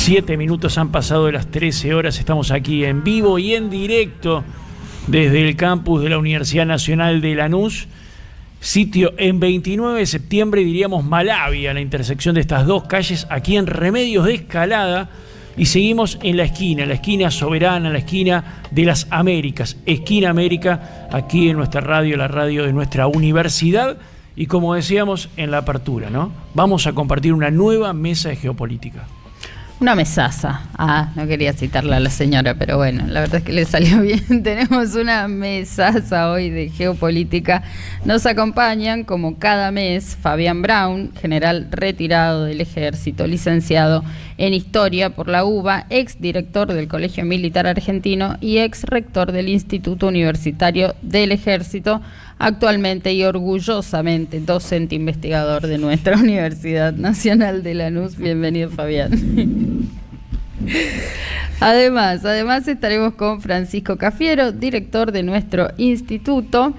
7 minutos han pasado de las 13 horas. Estamos aquí en vivo y en directo desde el campus de la Universidad Nacional de Lanús. Sitio en 29 de septiembre, diríamos Malavia, la intersección de estas dos calles, aquí en Remedios de Escalada. Y seguimos en la esquina Soberana, la esquina de las Américas, Esquina América, aquí en nuestra radio, la radio de nuestra universidad. Y como decíamos en la apertura, ¿no? Vamos a compartir una nueva mesa de geopolítica. Una mesaza. No quería citarla a la señora, pero bueno, la verdad es que le salió bien. Tenemos una mesaza hoy de geopolítica. Nos acompañan, como cada mes, Fabián Brown, general retirado del Ejército, licenciado en Historia por la UBA, ex director del Colegio Militar Argentino y ex rector del Instituto Universitario del Ejército, actualmente y orgullosamente docente investigador de nuestra Universidad Nacional de Lanús. Bienvenido, Fabián. Además estaremos con Francisco Cafiero, director de nuestro instituto,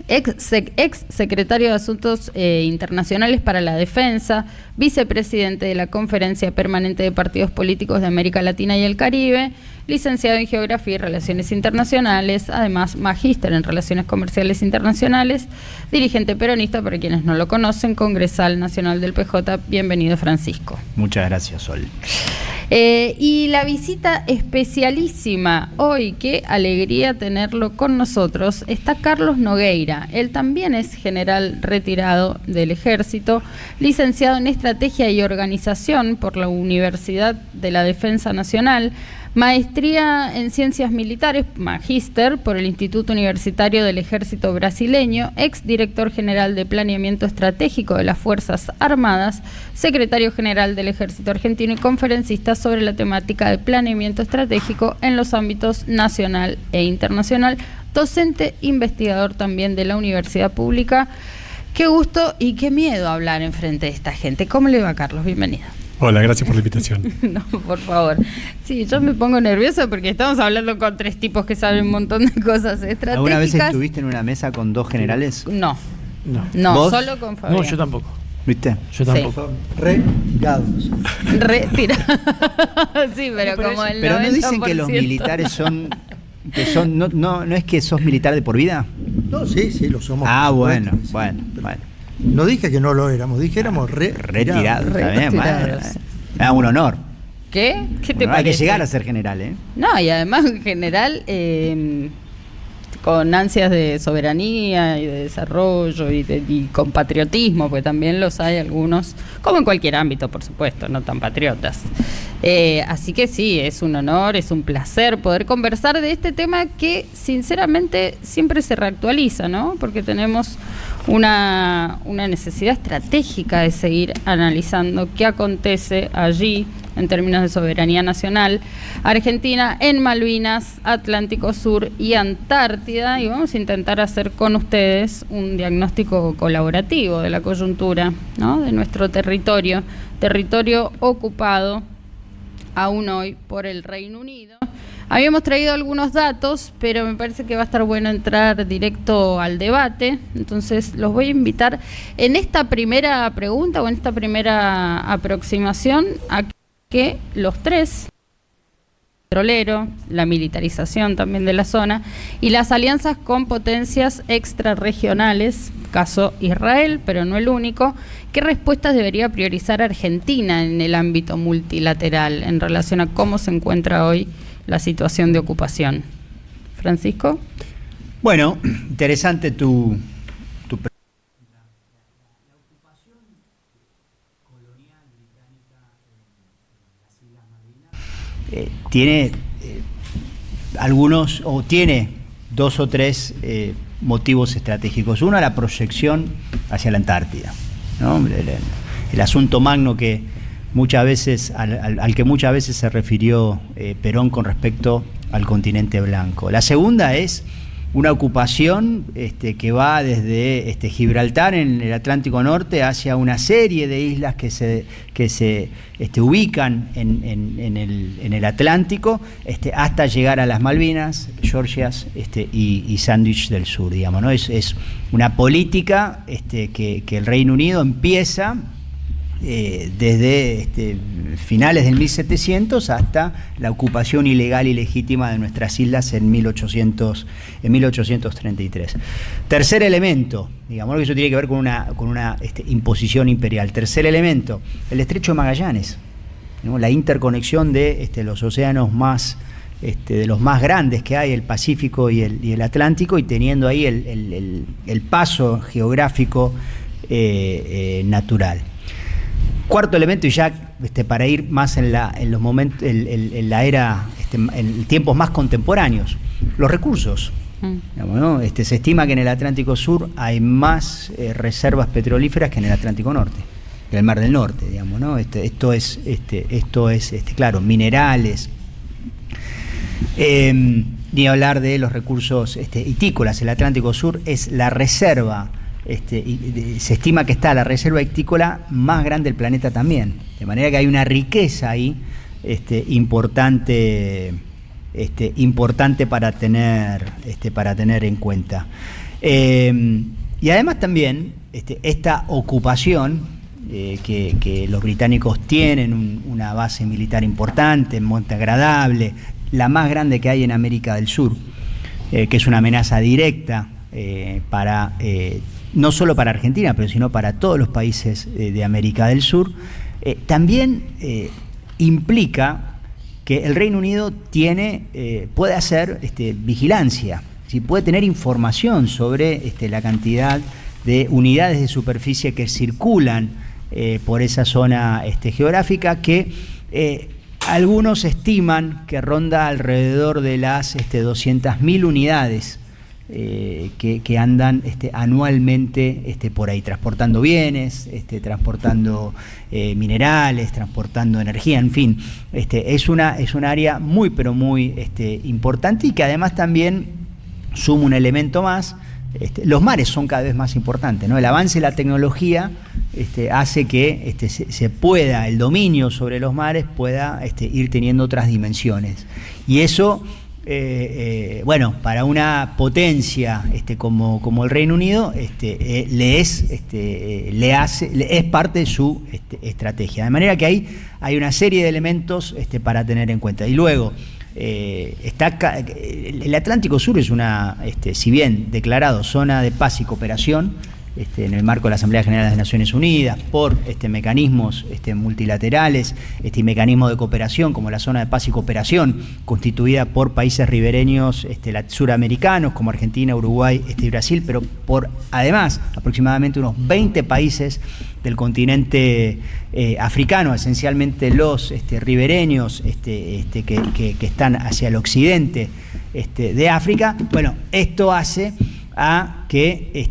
ex secretario de Asuntos Internacionales para la Defensa, vicepresidente de la Conferencia Permanente de Partidos Políticos de América Latina y el Caribe, licenciado en Geografía y Relaciones Internacionales, además magíster en Relaciones Comerciales Internacionales, dirigente peronista, para quienes no lo conocen, congresal nacional del PJ. Bienvenido, Francisco. Muchas gracias, Sol. Y la visita especialísima hoy, qué alegría tenerlo con nosotros, está Carlos Nogueira. Él también es general retirado del Ejército, licenciado en Estrategia y Organización por la Universidad de la Defensa Nacional, maestría en Ciencias Militares, magíster por el Instituto Universitario del Ejército Brasileño, ex director general de Planeamiento Estratégico de las Fuerzas Armadas, secretario general del Ejército Argentino y conferencista sobre la temática de planeamiento estratégico en los ámbitos nacional e internacional, docente investigador también de la Universidad Pública. Qué gusto y qué miedo hablar en frente de esta gente. ¿Cómo le va, Carlos? Bienvenido. Hola, gracias por la invitación. No, por favor. Sí, yo me pongo nerviosa porque estamos hablando con tres tipos que saben un montón de cosas estratégicas. ¿Alguna vez estuviste en una mesa con dos generales? No, ¿Vos? solo con Fabián. No, yo tampoco. ¿Viste? Yo tampoco. Retirados. Retirados. Sí, pero como el 90%. Pero no dicen que los militares son... no es que sos militar de por vida. No, sí, lo somos. Bueno. No dije que no lo éramos, dije éramos retirados. Está bien, bueno. Es un honor. ¿Qué? ¿Qué te parece? Hay que llegar a ser general, ¿eh? No, y además en general con ansias de soberanía y de desarrollo y con patriotismo, porque también los hay algunos, como en cualquier ámbito, por supuesto, no tan patriotas. Así que sí, es un honor, es un placer poder conversar de este tema que sinceramente siempre se reactualiza, ¿no? Porque tenemos una necesidad estratégica de seguir analizando qué acontece allí en términos de soberanía nacional, Argentina en Malvinas, Atlántico Sur y Antártida, y vamos a intentar hacer con ustedes un diagnóstico colaborativo de la coyuntura, ¿no? De nuestro territorio ocupado aún hoy por el Reino Unido. Habíamos traído algunos datos, pero me parece que va a estar bueno entrar directo al debate. Entonces los voy a invitar en esta primera pregunta o en esta primera aproximación a que los tres, petrolero, la militarización también de la zona y las alianzas con potencias extrarregionales, caso Israel, pero no el único, ¿qué respuestas debería priorizar Argentina en el ámbito multilateral en relación a cómo se encuentra hoy la situación de ocupación? Francisco. Bueno, interesante tu pregunta. La ocupación colonial británica en las Islas Malvinas tiene algunos, o tiene dos o tres motivos estratégicos. Uno, la proyección hacia la Antártida, ¿no? El asunto magno que muchas veces al que muchas veces se refirió Perón con respecto al continente blanco. La segunda es una ocupación que va desde Gibraltar en el Atlántico Norte hacia una serie de islas que se ubican en el Atlántico hasta llegar a las Malvinas, Georgias y Sandwich del Sur, digamos, ¿no? Es una política que el Reino Unido empieza desde finales del 1700 hasta la ocupación ilegal y legítima de nuestras islas en 1833. Tercer elemento, digamos que eso tiene que ver con una imposición imperial. Tercer elemento, el Estrecho de Magallanes, ¿no? La interconexión de los océanos más de los más grandes que hay, el Pacífico y el Atlántico, y teniendo ahí el paso geográfico natural. Cuarto elemento, y ya para ir más en los momentos, en la era, en tiempos más contemporáneos, los recursos. Digamos, ¿no? Se estima que en el Atlántico Sur hay más reservas petrolíferas que en el Atlántico Norte, que en el Mar del Norte, digamos, ¿no? Esto es claro, minerales. Ni hablar de los recursos itícolas. El Atlántico Sur es la reserva, se estima que está la reserva itícola más grande del planeta también, de manera que hay una riqueza ahí importante para tener en cuenta. Y además también esta ocupación que los británicos tienen una base militar importante en Monte Agradable, la más grande que hay en América del Sur, que es una amenaza directa para no solo para Argentina, pero sino para todos los países de América del Sur, también implica que el Reino Unido puede hacer vigilancia, ¿sí? Puede tener información sobre la cantidad de unidades de superficie que circulan por esa zona geográfica, que algunos estiman que ronda alrededor de las 200.000 unidades que andan anualmente por ahí, transportando bienes, transportando minerales, transportando energía, en fin. Es un área muy, pero muy importante, y que además también suma un elemento más. Los mares son cada vez más importantes, ¿no? El avance de la tecnología hace que se pueda, el dominio sobre los mares pueda ir teniendo otras dimensiones. Y eso, para una potencia como el Reino Unido, es parte de su estrategia. De manera que ahí hay una serie de elementos para tener en cuenta. Y luego, el Atlántico Sur es si bien declarado zona de paz y cooperación en el marco de la Asamblea General de las Naciones Unidas, por mecanismos multilaterales y mecanismos de cooperación, como la zona de paz y cooperación, constituida por países ribereños suramericanos como Argentina, Uruguay y Brasil, pero por además aproximadamente unos 20 países del continente africano, esencialmente los ribereños que están hacia el occidente de África. Bueno, esto hace a que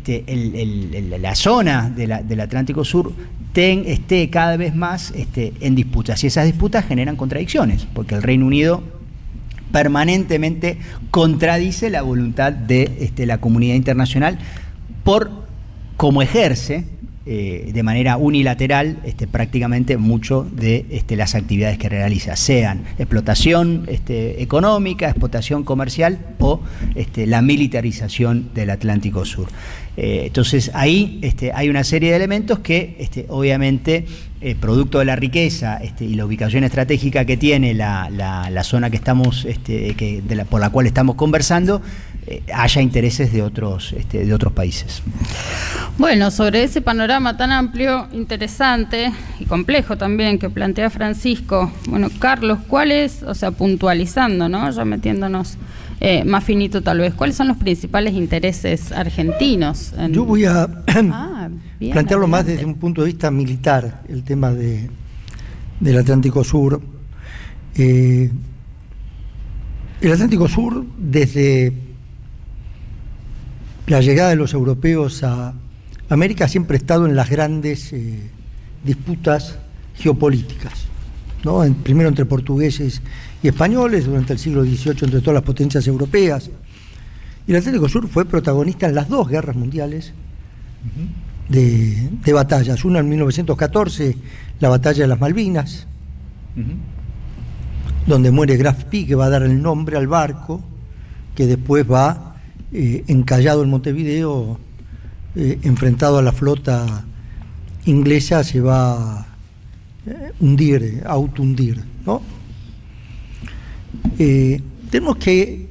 la zona del Atlántico Sur esté cada vez más en disputas, y esas disputas generan contradicciones, porque el Reino Unido permanentemente contradice la voluntad de la comunidad internacional por cómo ejerce de manera unilateral prácticamente mucho de las actividades que realiza, sean explotación económica, explotación comercial o la militarización del Atlántico Sur. Entonces ahí hay una serie de elementos que obviamente producto de la riqueza y la ubicación estratégica que tiene la zona que estamos por la cual estamos conversando, haya intereses de otros países. Bueno, sobre ese panorama tan amplio, interesante y complejo también que plantea Francisco, bueno, Carlos, ¿cuáles, puntualizando, ¿no? Ya metiéndonos más finito tal vez, ¿cuáles son los principales intereses argentinos? Yo voy a bien, plantearlo adelante. más desde un punto de vista militar, el tema del Atlántico Sur. El Atlántico Sur, desde la llegada de los europeos a América, siempre ha estado en las grandes disputas geopolíticas, ¿no? Primero entre portugueses y españoles, durante el siglo XVIII entre todas las potencias europeas. Y el Atlántico Sur fue protagonista en las dos guerras mundiales de batallas. Una en 1914, la batalla de las Malvinas, donde muere Graf Spee, que va a dar el nombre al barco, que después va encallado en Montevideo, enfrentado a la flota inglesa, se va autohundir, ¿no? Tenemos que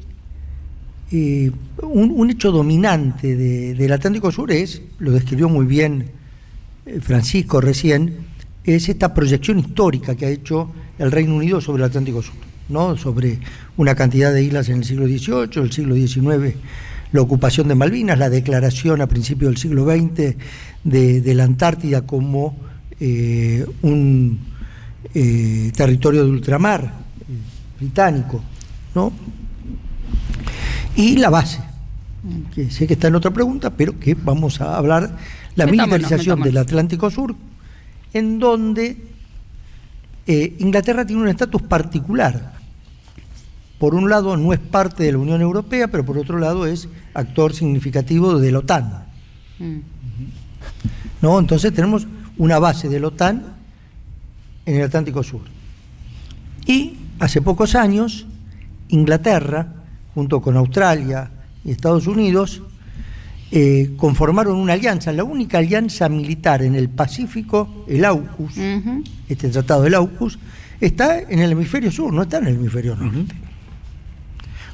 un hecho dominante del Atlántico Sur lo describió muy bien Francisco recién, es esta proyección histórica que ha hecho el Reino Unido sobre el Atlántico Sur, ¿no? Sobre una cantidad de islas en el siglo XVIII, el siglo XIX, la ocupación de Malvinas, la declaración a principios del siglo XX de la Antártida como un territorio de ultramar británico, ¿no? Y la base, que sé que está en otra pregunta, pero que vamos a hablar, la militarización del Atlántico Sur, en donde Inglaterra tiene un estatus particular. Por un lado no es parte de la Unión Europea, pero por otro lado es actor significativo de la OTAN. ¿No? Entonces tenemos una base de la OTAN en el Atlántico Sur. Y hace pocos años, Inglaterra, junto con Australia y Estados Unidos, conformaron una alianza, la única alianza militar en el Pacífico, el AUKUS, este tratado del AUKUS, está en el hemisferio sur, no está en el hemisferio norte.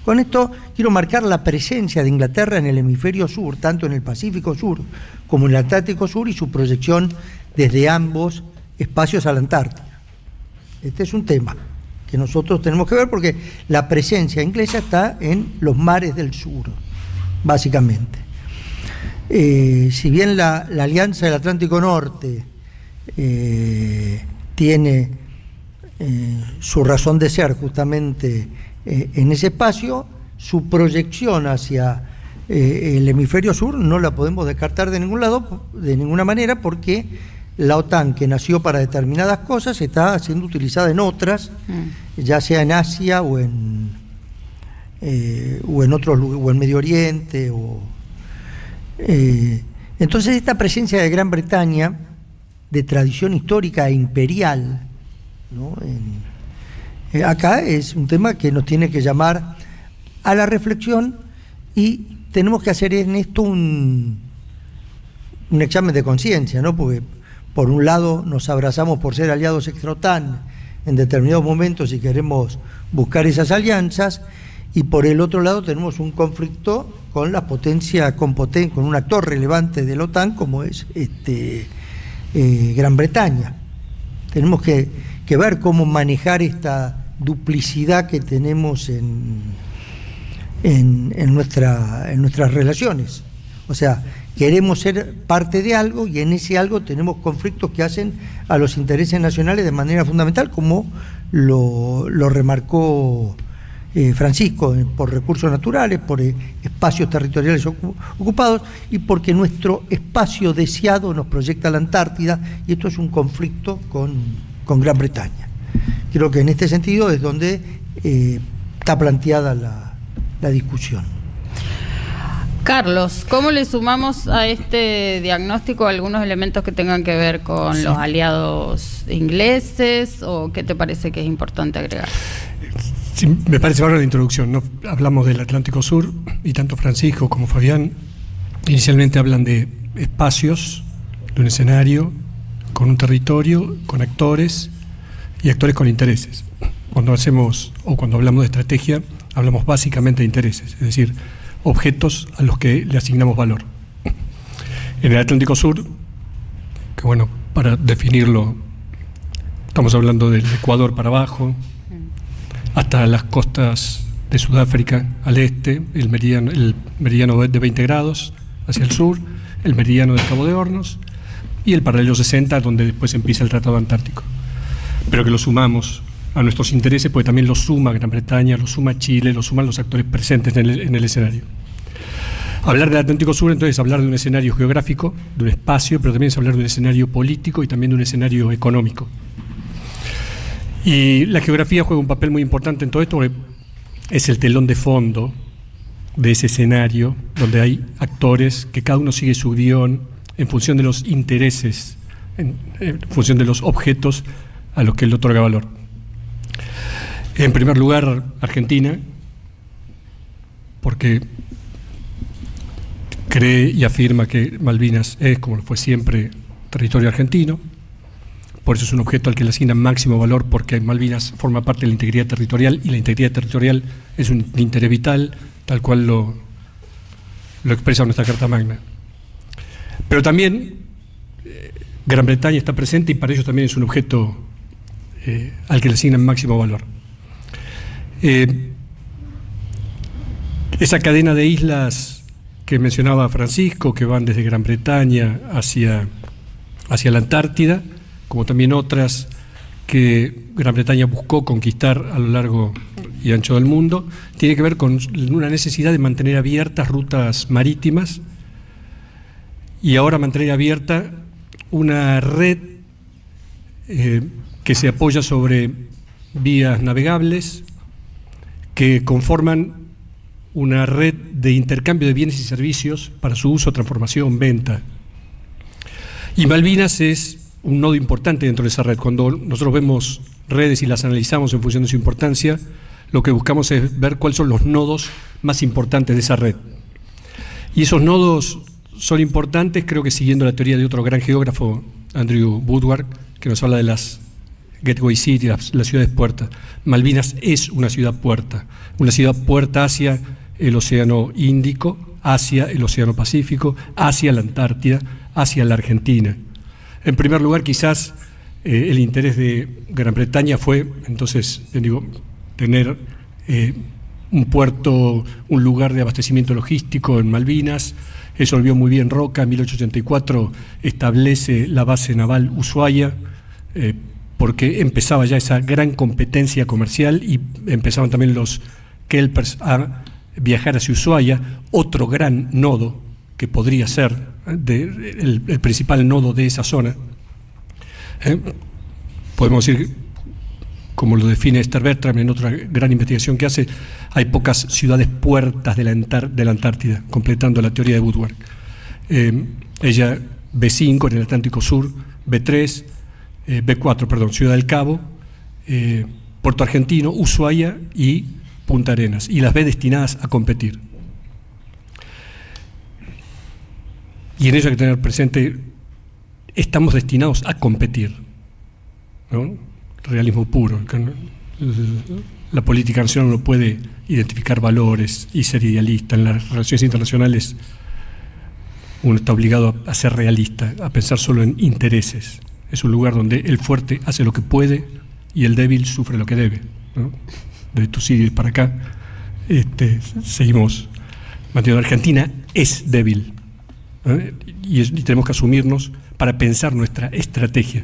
Con esto quiero marcar la presencia de Inglaterra en el hemisferio sur, tanto en el Pacífico Sur como en el Atlántico Sur, y su proyección desde ambos espacios a la Antártida. Este es un tema que nosotros tenemos que ver porque la presencia inglesa está en los mares del sur, básicamente. Si bien la Alianza del Atlántico Norte tiene su razón de ser justamente en ese espacio, su proyección hacia el hemisferio sur no la podemos descartar de ningún lado, de ninguna manera, porque la OTAN, que nació para determinadas cosas, está siendo utilizada en otras, ya sea en Asia o en otros lugares, o en Medio Oriente. Entonces esta presencia de Gran Bretaña, de tradición histórica e imperial, ¿no? Acá es un tema que nos tiene que llamar a la reflexión, y tenemos que hacer en esto un examen de conciencia, ¿no? Porque por un lado nos abrazamos por ser aliados extra-OTAN en determinados momentos y queremos buscar esas alianzas, y por el otro lado tenemos un conflicto con la potencia, con un actor relevante de la OTAN como es Gran Bretaña. Tenemos que ver cómo manejar esta duplicidad que tenemos en nuestras relaciones. O sea, queremos ser parte de algo, y en ese algo tenemos conflictos que hacen a los intereses nacionales de manera fundamental, como lo remarcó Francisco, por recursos naturales, por espacios territoriales ocupados, y porque nuestro espacio deseado nos proyecta a la Antártida, y esto es un conflicto con Gran Bretaña. Creo que en este sentido es donde está planteada la discusión. Carlos, ¿cómo le sumamos a este diagnóstico algunos elementos que tengan que ver con los aliados ingleses, o qué te parece que es importante agregar? Sí, me parece ahora la introducción, ¿no? Hablamos del Atlántico Sur, y tanto Francisco como Fabián inicialmente hablan de espacios, de un escenario, con un territorio, con actores y actores con intereses. Cuando hablamos de estrategia, hablamos básicamente de intereses, es decir, objetos a los que le asignamos valor. En el Atlántico Sur, que bueno, para definirlo, estamos hablando del Ecuador para abajo, hasta las costas de Sudáfrica al este, el meridiano de 20 grados hacia el sur, el meridiano del Cabo de Hornos y el paralelo 60, donde después empieza el Tratado Antártico. Pero que lo sumamos a nuestros intereses, porque también lo suma Gran Bretaña, lo suma Chile, lo suman los actores presentes en el escenario. Hablar del Atlántico Sur, entonces, es hablar de un escenario geográfico, de un espacio, pero también es hablar de un escenario político y también de un escenario económico. Y la geografía juega un papel muy importante en todo esto, porque es el telón de fondo de ese escenario, donde hay actores que cada uno sigue su guión en función de los intereses, en función de los objetos a los que él otorga valor. En primer lugar, Argentina, porque cree y afirma que Malvinas es, como lo fue siempre, territorio argentino. por eso es un objeto al que le asignan máximo valor, porque Malvinas forma parte de la integridad territorial, y la integridad territorial es un interés vital, tal cual lo expresa nuestra Carta Magna. Pero también Gran Bretaña está presente, y para ello también es un objeto al que le asignan máximo valor. Esa cadena de islas que mencionaba Francisco, que van desde Gran Bretaña hacia la Antártida, como también otras que Gran Bretaña buscó conquistar a lo largo y ancho del mundo, tiene que ver con una necesidad de mantener abiertas rutas marítimas, y ahora mantener abierta una red que se apoya sobre vías navegables que conforman una red de intercambio de bienes y servicios para su uso, transformación, venta. Y Malvinas es un nodo importante dentro de esa red. Cuando nosotros vemos redes y las analizamos en función de su importancia, lo que buscamos es ver cuáles son los nodos más importantes de esa red. Y esos nodos son importantes, creo que siguiendo la teoría de otro gran geógrafo, Andrew Woodward, que nos habla de las gateway cities, las ciudades puertas. Malvinas es una ciudad puerta hacia el Océano Índico, hacia el Océano Pacífico, hacia la Antártida, hacia la Argentina. En primer lugar, quizás el interés de Gran Bretaña fue, entonces, tener un puerto, un lugar de abastecimiento logístico en Malvinas. Eso lo vio muy bien Roca. En 1884 establece la base naval Ushuaia, porque empezaba ya esa gran competencia comercial, y empezaban también los kelpers a viajar hacia Ushuaia, otro gran nodo que podría ser el principal nodo de esa zona. Podemos decir, como lo define Esther Bertram en otra gran investigación que hace, hay pocas ciudades puertas de la Antártida, completando la teoría de Woodward. Ella B5 en el Atlántico Sur, B3, B4, perdón, Ciudad del Cabo, Puerto Argentino, Ushuaia y Punta Arenas, y las ve destinadas a competir. Y en eso hay que tener presente, estamos destinados a competir, ¿no? Realismo puro. La política nacional no puede identificar valores y ser idealista. En las relaciones internacionales uno está obligado a ser realista, a pensar solo en intereses. Es un lugar donde el fuerte hace lo que puede y el débil sufre lo que debe, ¿no? Desde Tucídides para acá seguimos manteniendo. Argentina es débil, ¿eh? Y tenemos que asumirnos para pensar nuestra estrategia.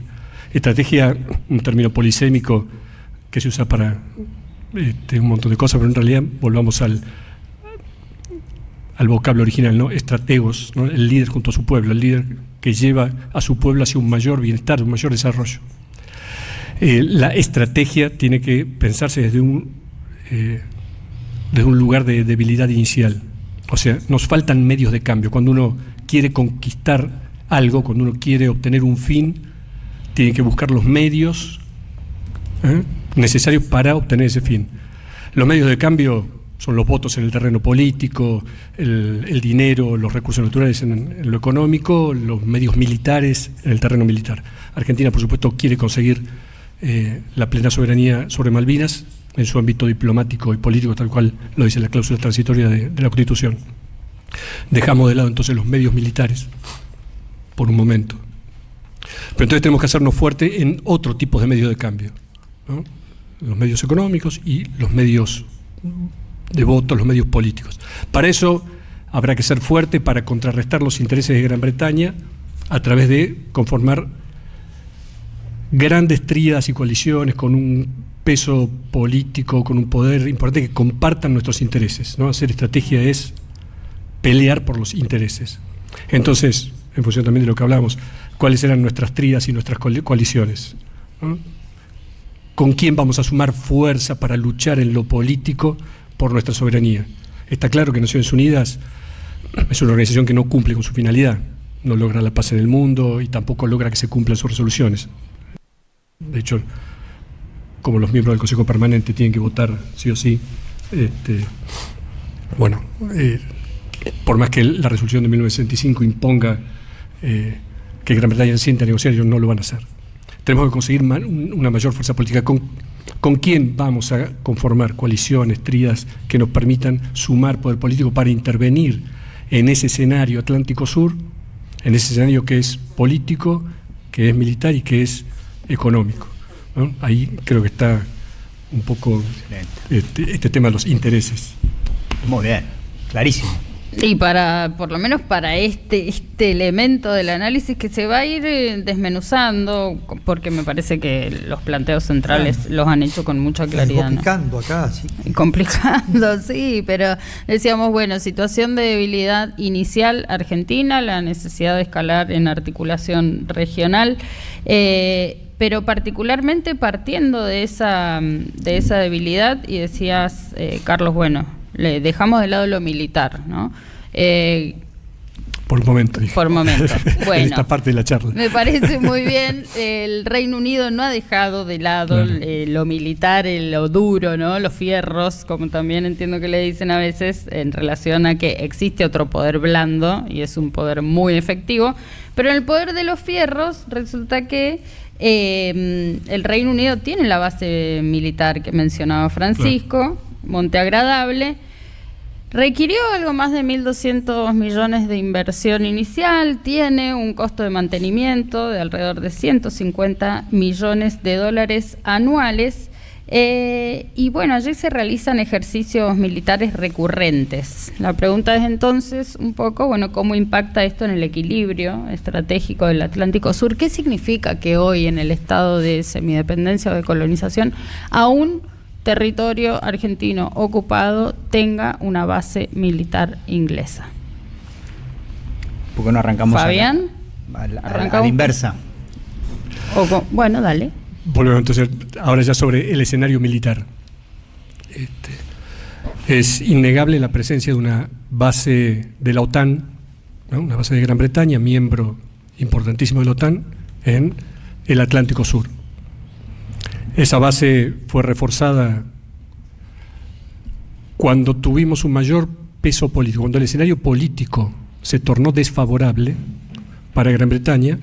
Estrategia, un término polisémico que se usa para un montón de cosas, pero en realidad volvamos al vocablo original, ¿no? Estrategos, ¿no? El líder junto a su pueblo, el líder que lleva a su pueblo hacia un mayor bienestar, un mayor desarrollo. La estrategia tiene que pensarse desde un lugar de debilidad inicial. O sea, nos faltan medios de cambio. Cuando uno quiere conquistar algo, cuando uno quiere obtener un fin, tiene que buscar los medios necesarios para obtener ese fin. Los medios de cambio son los votos en el terreno político, el dinero, los recursos naturales en lo económico, los medios militares en el terreno militar. Argentina, por supuesto, quiere conseguir la plena soberanía sobre Malvinas en su ámbito diplomático y político, tal cual lo dice la cláusula transitoria de la Constitución. Dejamos de lado entonces los medios militares por un momento. Pero entonces tenemos que hacernos fuerte en otro tipo de medios de cambio, ¿no? Los medios económicos y los medios de voto, los medios políticos. Para eso habrá que ser fuerte para contrarrestar los intereses de Gran Bretaña a través de conformar grandes tríadas y coaliciones con un peso político, con un poder importante, que compartan nuestros intereses, ¿no? Hacer estrategia es pelear por los intereses. Entonces, en función también de lo que hablamos, ¿cuáles eran nuestras tríadas y nuestras coaliciones? ¿No? ¿Con quién vamos a sumar fuerza para luchar en lo político por nuestra soberanía? Está claro que Naciones Unidas es una organización que no cumple con su finalidad, no logra la paz en el mundo y tampoco logra que se cumplan sus resoluciones. De hecho, como los miembros del Consejo Permanente tienen que votar sí o sí, por más que la resolución de 1965 imponga que Gran Bretaña se siente a negociar, ellos no lo van a hacer. tenemos que conseguir una mayor fuerza política. ¿Con quién vamos a conformar coaliciones, tríadas que nos permitan sumar poder político para intervenir en ese escenario Atlántico Sur, en ese escenario que es político, que es militar y que es económico, ¿no? Ahí creo que está un poco este tema de los intereses. Muy bien, clarísimo. Y por lo menos para este elemento del análisis que se va a ir desmenuzando, porque me parece que los planteos centrales los han hecho con mucha claridad. Complicando acá, sí. Complicando, sí, pero decíamos, bueno, situación de debilidad inicial Argentina, la necesidad de escalar en articulación regional, pero particularmente partiendo de esa debilidad, y decías, Carlos, bueno, le dejamos de lado lo militar, ¿no? Por un momento. Por momento. Bueno, en esta parte de la charla. Me parece muy bien. El Reino Unido no ha dejado de lado lo militar, lo duro, ¿no? Los fierros, como también entiendo que le dicen a veces, en relación a que existe otro poder blando y es un poder muy efectivo. Pero en el poder de los fierros resulta que el Reino Unido tiene la base militar que mencionaba Francisco, Monte Agradable. Requirió algo más de 1.200 millones de inversión inicial, tiene un costo de mantenimiento de alrededor de 150 millones de dólares anuales, y bueno, allí se realizan ejercicios militares recurrentes. La pregunta es entonces un poco, bueno, ¿cómo impacta esto en el equilibrio estratégico del Atlántico Sur? ¿Qué significa que hoy en el estado de semidependencia o de colonización aún territorio argentino ocupado tenga una base militar inglesa? ¿Por qué no arrancamos Fabián? a la inversa? Bueno, dale. Volvemos entonces ahora ya sobre el escenario militar. Es innegable la presencia de una base de la OTAN, ¿no? Una base de Gran Bretaña, miembro importantísimo de la OTAN, en el Atlántico Sur. Esa base fue reforzada cuando tuvimos un mayor peso político, cuando el escenario político se tornó desfavorable para Gran Bretaña.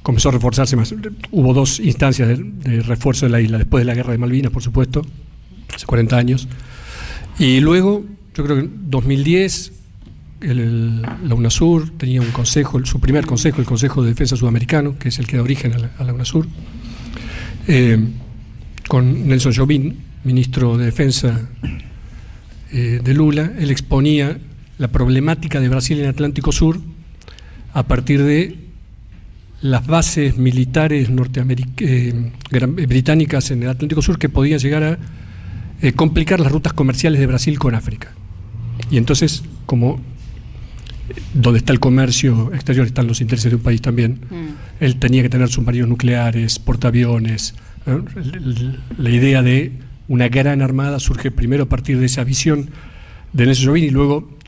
Comenzó a reforzarse más. Hubo dos instancias de refuerzo de la isla, después de la guerra de Malvinas, por supuesto, hace 40 años. Y luego, yo creo que en 2010, la UNASUR tenía un consejo, su primer consejo, el Consejo de Defensa Sudamericano, que es el que da origen a la UNASUR, con Nelson Jobim, ministro de Defensa de Lula. Él exponía la problemática de Brasil en el Atlántico Sur a partir de las bases militares británicas en el Atlántico Sur que podían llegar a complicar las rutas comerciales de Brasil con África. Y entonces, como donde está el comercio exterior están los intereses de un país también, él tenía que tener submarinos nucleares, portaaviones, ¿no? La idea de una gran armada surge primero a partir de esa visión de Nelson Jobim y luego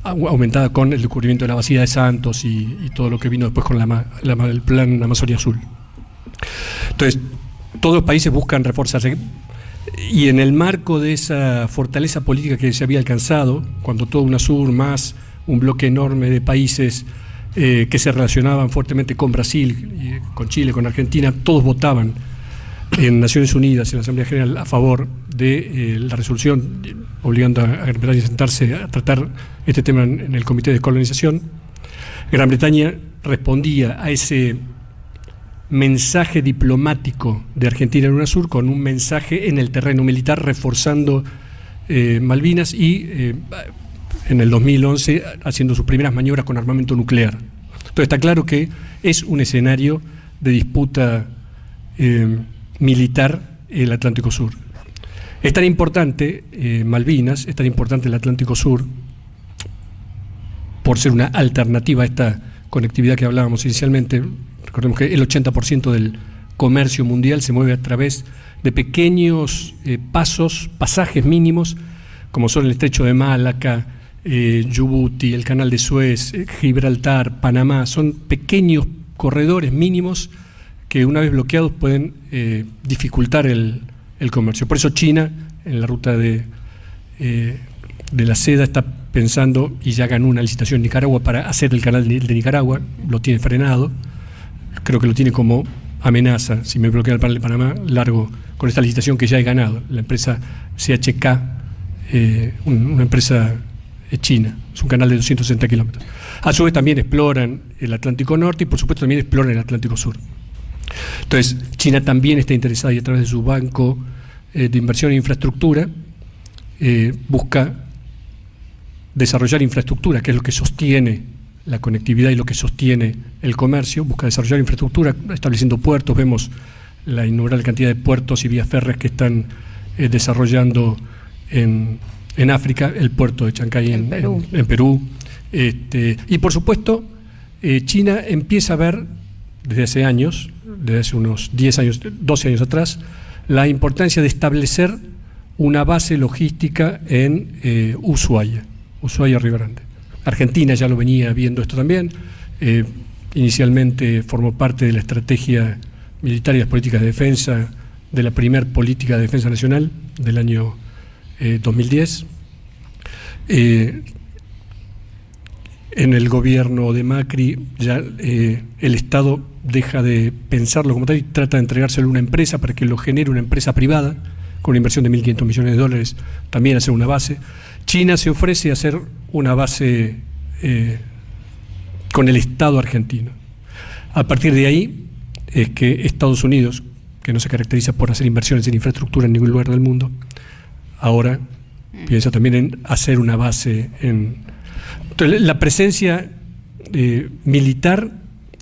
aumentada con el descubrimiento de la Bastida de Santos y todo lo que vino después con el plan Amazonia Azul. Entonces, todos los países buscan reforzarse. Y en el marco de esa fortaleza política que se había alcanzado, cuando todo UNASUR más un bloque enorme de países que se relacionaban fuertemente con Brasil, con Chile, con Argentina, todos votaban en Naciones Unidas, en la Asamblea General, a favor de la resolución obligando a Gran Bretaña a sentarse a tratar este tema en el Comité de Colonización. Gran Bretaña respondía a ese mensaje diplomático de Argentina en UNASUR con un mensaje en el terreno militar reforzando Malvinas y en el 2011 haciendo sus primeras maniobras con armamento nuclear. Entonces está claro que es un escenario de disputa militar el Atlántico Sur. Es tan importante Malvinas, es tan importante el Atlántico Sur por ser una alternativa a esta conectividad que hablábamos inicialmente. Recordemos que el 80% del comercio mundial se mueve a través de pequeños pasajes mínimos, como son el Estrecho de Malaca, Djibouti, el Canal de Suez, Gibraltar, Panamá. Son pequeños corredores mínimos que una vez bloqueados pueden dificultar el comercio. Por eso China, en la ruta de la seda, está pensando, y ya ganó una licitación en Nicaragua para hacer el canal de Nicaragua, lo tiene frenado. creo que lo tiene como amenaza, si me bloquean el panel de Panamá, largo con esta licitación que ya he ganado, la empresa CHK, una empresa china, es un canal de 260 kilómetros. A su vez también exploran el Atlántico Norte y por supuesto también exploran el Atlántico Sur. Entonces, China también está interesada y a través de su banco de inversión en infraestructura busca desarrollar infraestructura, que es lo que sostiene la conectividad y lo que sostiene el comercio, busca desarrollar infraestructura, estableciendo puertos. Vemos la innumerable cantidad de puertos y vías férreas que están desarrollando en África, el puerto de Chancay en Perú. Y por supuesto, China empieza a ver desde hace años, desde hace unos 10 años, 12 años atrás, la importancia de establecer una base logística en Ushuaia, Río Grande. Argentina ya lo venía viendo esto también, inicialmente formó parte de la estrategia militar y las políticas de defensa, de la primer política de defensa nacional del año 2010. En el gobierno de Macri ya el Estado deja de pensarlo como tal y trata de entregárselo a una empresa para que lo genere una empresa privada con una inversión de 1.500 millones de dólares, también hacer una base. China se ofrece a hacer una base con el Estado argentino. A partir de ahí es que Estados Unidos, que no se caracteriza por hacer inversiones en infraestructura en ningún lugar del mundo, ahora piensa también en hacer una base en... Entonces, la presencia militar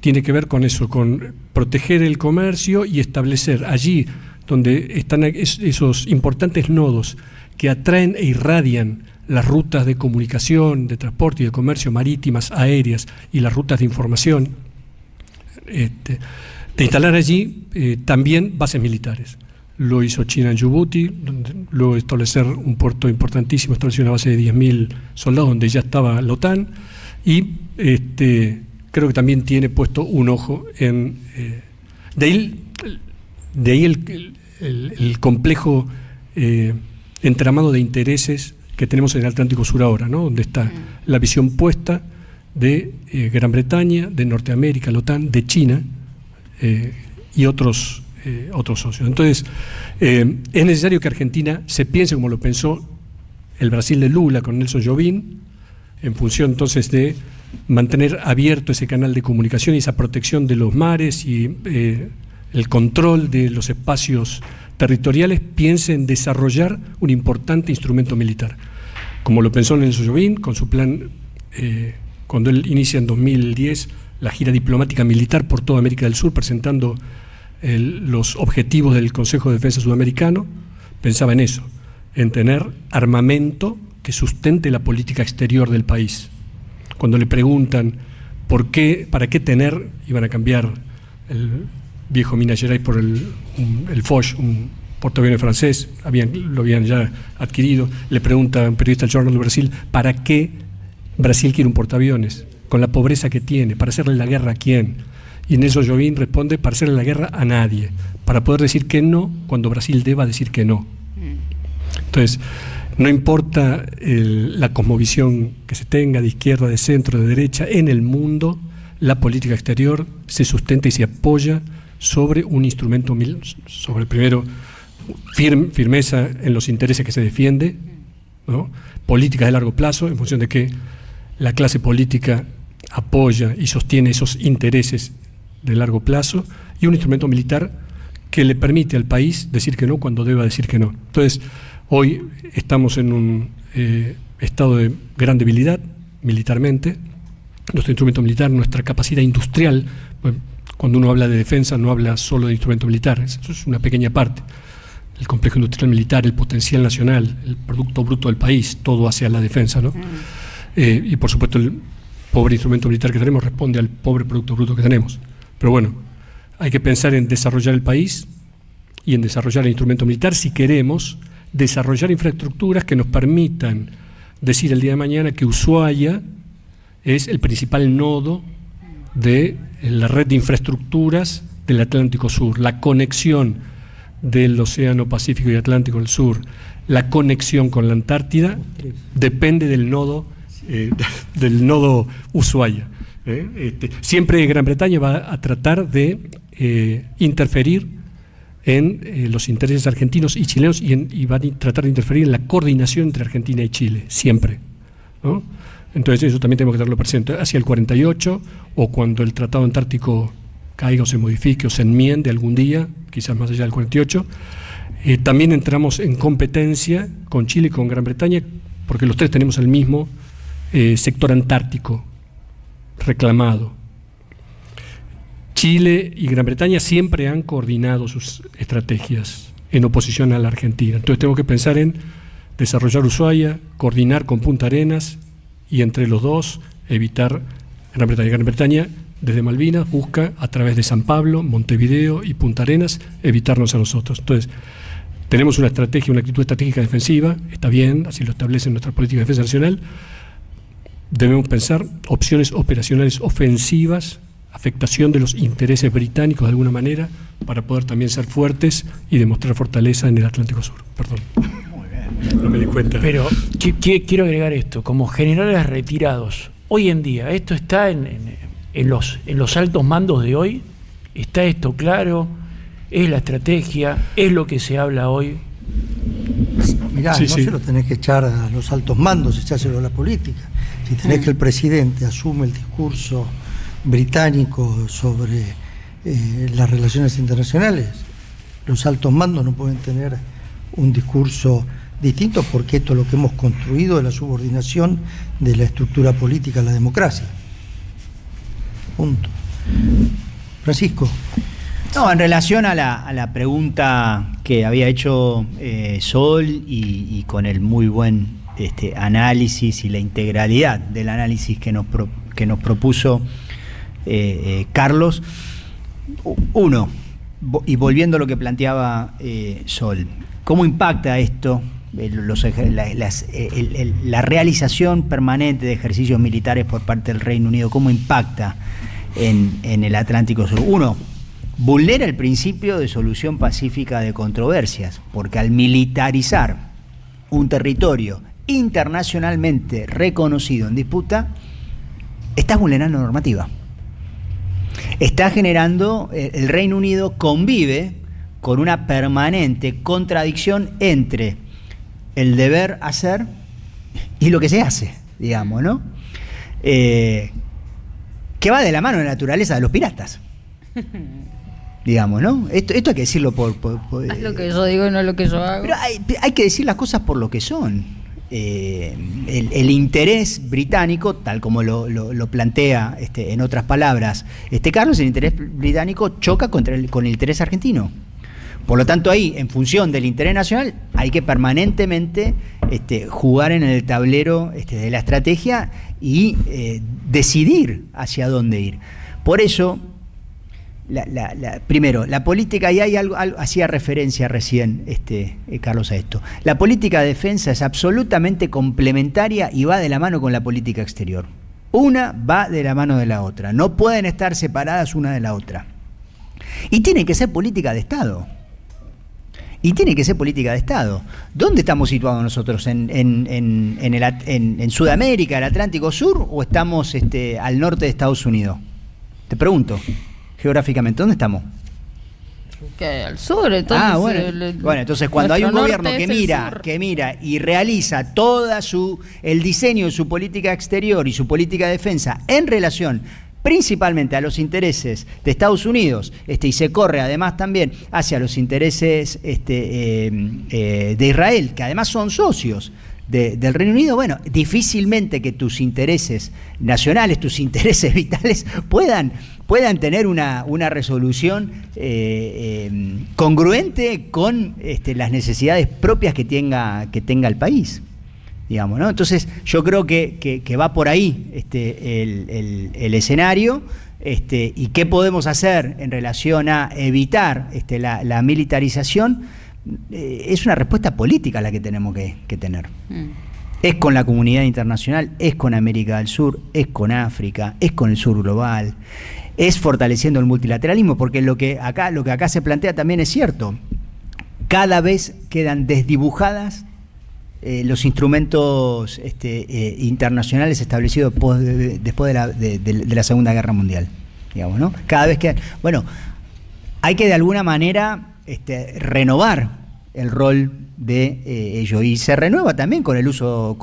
tiene que ver con eso, con proteger el comercio y establecer allí donde están esos importantes nodos que atraen e irradian las rutas de comunicación, de transporte y de comercio marítimas, aéreas y las rutas de información, de instalar allí también bases militares. Lo hizo China en Djibouti, luego establecer un puerto importantísimo, estableció una base de 10.000 soldados donde ya estaba la OTAN y creo que también tiene puesto un ojo en... de ahí el complejo entramado de intereses que tenemos en el Atlántico Sur ahora, ¿no? Donde está la visión puesta de Gran Bretaña, de Norteamérica, la OTAN, de China y otros socios. Entonces, es necesario que Argentina se piense como lo pensó el Brasil de Lula con Nelson Jobim, en función entonces de mantener abierto ese canal de comunicación y esa protección de los mares y el control de los espacios territoriales, piense en desarrollar un importante instrumento militar, como lo pensó Nelson Jobim con su plan, cuando él inicia en 2010 la gira diplomática militar por toda América del Sur, presentando los objetivos del Consejo de Defensa Sudamericano. Pensaba en eso, en tener armamento que sustente la política exterior del país. Cuando le preguntan para qué tener, iban a cambiar el viejo Minas Gerais por el Foch, un portaaviones francés, lo habían ya adquirido. Le pregunta un periodista del Jornal de Brasil, ¿para qué Brasil quiere un portaaviones? Con la pobreza que tiene, ¿para hacerle la guerra a quién? Y Nelson Jobim responde, para hacerle la guerra a nadie, para poder decir que no cuando Brasil deba decir que no. Entonces, no importa la cosmovisión que se tenga de izquierda, de centro, de derecha, en el mundo la política exterior se sustenta y se apoya sobre un instrumento, sobre primero firmeza en los intereses que se defiende, ¿no? Políticas de largo plazo, en función de que la clase política apoya y sostiene esos intereses de largo plazo, y un instrumento militar que le permite al país decir que no cuando deba decir que no. Entonces, hoy estamos en un estado de gran debilidad militarmente. Nuestro instrumento militar, nuestra capacidad industrial, cuando uno habla de defensa no habla solo de instrumento militar, eso es una pequeña parte. El complejo industrial militar, el potencial nacional, el producto bruto del país, todo hacia la defensa, ¿no? Y por supuesto el pobre instrumento militar que tenemos responde al pobre producto bruto que tenemos. Pero bueno, hay que pensar en desarrollar el país y en desarrollar el instrumento militar si queremos desarrollar infraestructuras que nos permitan decir el día de mañana que Ushuaia es el principal nodo de la red de infraestructuras del Atlántico Sur, la conexión del Océano Pacífico y Atlántico del Sur, la conexión con la Antártida, depende del nodo Ushuaia. Siempre Gran Bretaña va a tratar de interferir en los intereses argentinos y chilenos y va a tratar de interferir en la coordinación entre Argentina y Chile, siempre, ¿no? Entonces eso también tenemos que tenerlo presente. Hacia el 48, o cuando el Tratado Antártico caiga o se modifique o se enmiende algún día, quizás más allá del 48, también entramos en competencia con Chile y con Gran Bretaña, porque los tres tenemos el mismo sector antártico reclamado. Chile y Gran Bretaña siempre han coordinado sus estrategias en oposición a la Argentina. Entonces tenemos que pensar en desarrollar Ushuaia, coordinar con Punta Arenas y entre los dos evitar Gran Bretaña. Gran Bretaña desde Malvinas busca a través de San Pablo, Montevideo y Punta Arenas evitarnos a nosotros. Entonces tenemos una estrategia, una actitud estratégica defensiva, está bien, así lo establece nuestra política de defensa nacional. Debemos pensar opciones operacionales ofensivas, afectación de los intereses británicos de alguna manera, para poder también ser fuertes y demostrar fortaleza en el Atlántico Sur. Perdón. Muy bien. No me di cuenta. Pero quiero agregar esto, como generales retirados, hoy en día, ¿esto está en los altos mandos de hoy? ¿Está esto claro? ¿Es la estrategia? ¿Es lo que se habla hoy? Mirá, Sí, no sí. se lo tenés que echar a los altos mandos, echárselo a la política. Si tenés que el presidente asume el discurso británico sobre las relaciones internacionales, los altos mandos no pueden tener un discurso distinto, porque esto es lo que hemos construido, de la subordinación de la estructura política a la democracia. Punto. Francisco. No, en relación a la pregunta que había hecho Sol y con el muy buen análisis y la integralidad del análisis que nos propuso Carlos, uno, y volviendo a lo que planteaba Sol, ¿cómo impacta esto la realización permanente de ejercicios militares por parte del Reino Unido? ¿Cómo impacta en el Atlántico Sur? Uno, vulnera el principio de solución pacífica de controversias, porque al militarizar un territorio internacionalmente reconocido en disputa, estás vulnerando normativa. Está generando, el Reino Unido convive con una permanente contradicción entre el deber hacer y lo que se hace, digamos, ¿no? Que va de la mano de la naturaleza de los piratas. Digamos, ¿no? Esto hay que decirlo por Haz lo que yo digo y no lo que yo hago. pero hay que decir las cosas por lo que son. El interés británico, tal como lo plantea en otras palabras Carlos, el interés británico choca con el interés argentino. Por lo tanto, ahí, en función del interés nacional, hay que permanentemente jugar en el tablero de la estrategia y decidir hacia dónde ir. Por eso, primero, la política, y hay algo hacía referencia recién Carlos a esto. La política de defensa es absolutamente complementaria y va de la mano con la política exterior. Una va de la mano de la otra. No pueden estar separadas una de la otra. Y tiene que ser política de Estado. ¿Dónde estamos situados nosotros? ¿En Sudamérica, el Atlántico Sur, o estamos al norte de Estados Unidos? Te pregunto, geográficamente, ¿dónde estamos? Que al sur, entonces. Bueno, entonces cuando hay un gobierno que mira y realiza el diseño de su política exterior y su política de defensa en relación principalmente a los intereses de Estados Unidos, y se corre además también hacia los intereses de Israel, que además son socios del Reino Unido, bueno, difícilmente que tus intereses nacionales, tus intereses vitales puedan tener una resolución congruente con las necesidades propias que tenga el país, digamos, ¿no? Entonces yo creo que va por ahí el escenario, y qué podemos hacer en relación a evitar la militarización. Es una respuesta política la que tenemos que tener. Es con la comunidad internacional, es con América del Sur, es con África, es con el sur global, es fortaleciendo el multilateralismo, porque lo que acá se plantea también es cierto. Cada vez quedan desdibujadas los instrumentos internacionales establecidos después de la Segunda Guerra Mundial, digamos, ¿no? Cada vez que, bueno, hay que de alguna manera renovar el rol de ello, y se renueva también con el uso